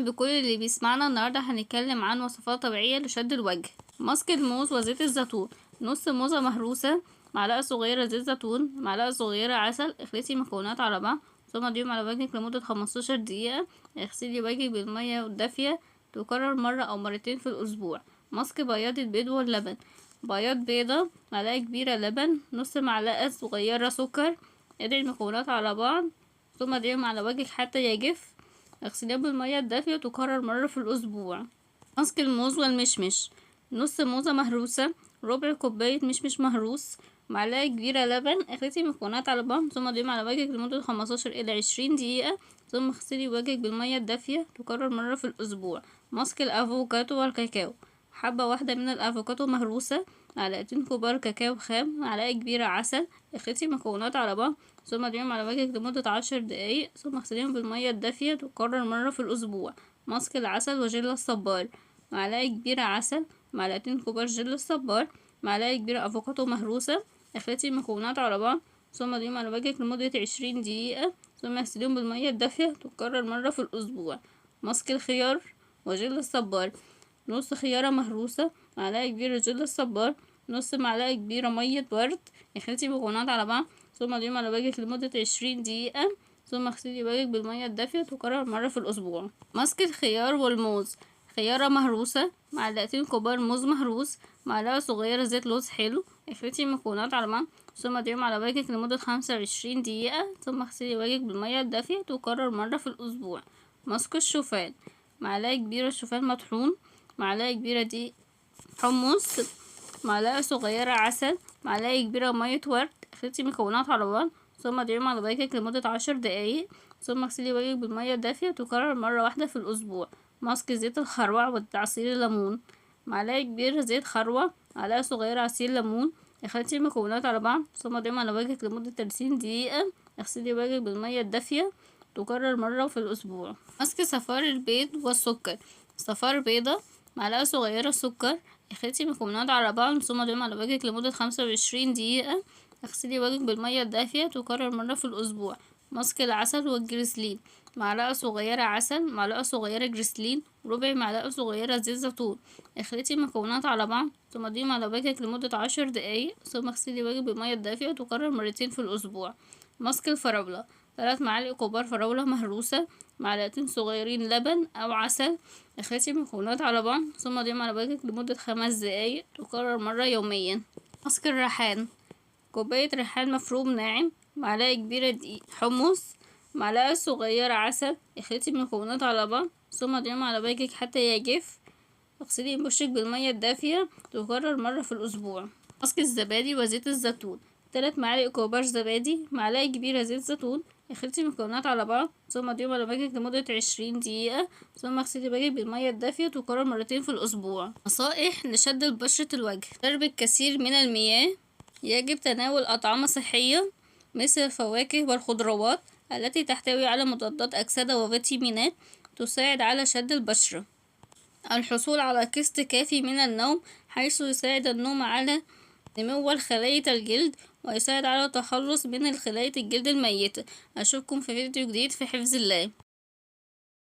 بكل اللي بيسمعنا. النهاردة هنتكلم عن وصفات طبيعية لشد الوجه. ماسك الموز وزيت الزيتون. نص موزة مهروسة، معلقة صغيرة زيت زيتون، معلقة صغيرة عسل. اخلطي مكونات على بعض ثم ضيفيهم على وجهك لمدة 15 دقيقة. اغسلي وجهك بالمية الدافية، تكرر مرة أو مرتين في الأسبوع. ماسك بياض البيض واللبن. بياض بيضة، معلقة كبيرة لبن، نص معلقة صغيرة سكر. ادعي المكونات على بعض ثم ضيفيهم على وجهك حتى يجف. اغسليهم بالمية الدافية وتكرر مرة في الأسبوع. ماسك الموز والمشمش. نص موزة مهروسة، ربع كوباية مشمش مهروس، معلقة كبيرة لبن. اخلطي المكونات على بعض ثم ضيفيهم على وجهك لمدة 15 إلى 20 دقيقة ثم اغسلي وجهك بالمية الدافية، تكرر مرة في الأسبوع. ماسك الأفوكادو والكاكاو. حبة واحدة من الأفوكادو مهروسة، معلقتين كبار كاكاو خام، معلقة كبيرة عسل. اخلطي المكونات على بعض ثم ضيفيهم على وجهك لمدة 10 دقايق ثم اغسليهم بالمية الدافية، تكرر مرة في الأسبوع. ماسك العسل وجل الصبار. معلقة كبيرة عسل، معلقتين كبار جل الصبار، معلقة كبيرة أفوكادو مهروسة. اخلطي المكونات على بعض ثم ضيفيهم على وجهك لمدة 20 دقيقة ثم اغسليهم بالمية الدافية، تكرر مرة في الأسبوع. ماسك الخيار وجل الصبار. نص خيارة مهروسة، معلقة كبيرة جل الصبار، نص معلقة كبيرة مية ورد. اخلطي المكونات على بعض ثم ضيفيهم على وجهك لمدة 20 دقيقة ثم اغسلي وجهك بالمية الدافية، تكرر مرة في الأسبوع. ماسك الخيار والموز. خيارة مهروسة، معلقتين كبار موز مهروس، معلقة صغيرة زيت لوز حلو. اخلطي المكونات على بعض ثم ضيفيهم على وجهك لمدة 25 دقيقة ثم اغسلي وجهك بالمية الدافية، تكرر مرة في الأسبوع. ماسك الشوفان. معلقة كبيرة شوفان مطحون، معلقة كبيرة دي حمص، معلقة صغيرة عسل، معلقة كبيرة مية ورد. اخلطي المكونات على بعض ثم ضيفيهم على وجهك لمدة 10 دقايق ثم اغسلي وجهك بالمية الدافية، تكرر مرة واحدة في الأسبوع. ماسك زيت الخروع وعصير الليمون. معلقة كبيرة زيت خروع، معلقة صغيرة عصير ليمون. اخلطي المكونات على بعض ثم ضيفيهم على وجهك لمدة 30 دقيقة. اغسلي وجهك بالمية الدافية، تكرر مرة في الأسبوع. ماسك صفار البيض والسكر. صفار بيضة، معلقة صغيرة سكر. اخلطي المكونات على بعض ثم ضيفيهم على وجهك لمدة 25 دقيقة. اغسلي وجهك بالمية الدافية، تكرر مرة في الأسبوع. ماسك العسل والجريسلين. معلقة صغيرة عسل، معلقة صغيرة جريسلين، ربع معلقة صغيرة زيت زيتون. اخلطي المكونات على بعض ثم ضيفيهم على وجهك لمدة 10 دقايق ثم اغسلي وجهك بالمية الدافية، وتكرر مرتين في الأسبوع. ماسك الفراولة. 3 معالق كبار فراولة مهروسة، معلقتين صغيرين لبن أو عسل. اخلطي المكونات على بعض ثم ضيفيهم على وجهك لمدة 5 دقايق، تكرر مرة يوميا. ماسك الريحان. كوباية ريحان مفروم ناعم، معلقة كبيرة دقيق حمص، معلقة صغيرة عسل. اخلطي المكونات على بعض ثم ضيفيهم على وجهك حتى يجف. اغسلي وشك بالمية الدافية، تكرر مرة في الأسبوع. ماسك الزبادي وزيت الزيتون. 3 معالق كبار زبادي، معلقة كبيرة زيت زيتون. اخلطي المكونات على بعض ثم ضيفيهم على وجهك لمدة 20 دقيقة ثم اغسلي وجهك بالمية الدافية، تكرر مرتين في الأسبوع. نصائح لشد بشرة الوجه. شرب الكثير من المياه. يجب تناول أطعمة صحية مثل الفواكه والخضروات التي تحتوي على مضادات أكسدة وفيتامينات تساعد على شد البشرة. الحصول على قسط كافي من النوم، حيث يساعد النوم على نمو خلايا الجلد ويساعد على التخلص من خلايا الجلد الميتة. أشوفكم في فيديو جديد في حفظ الله.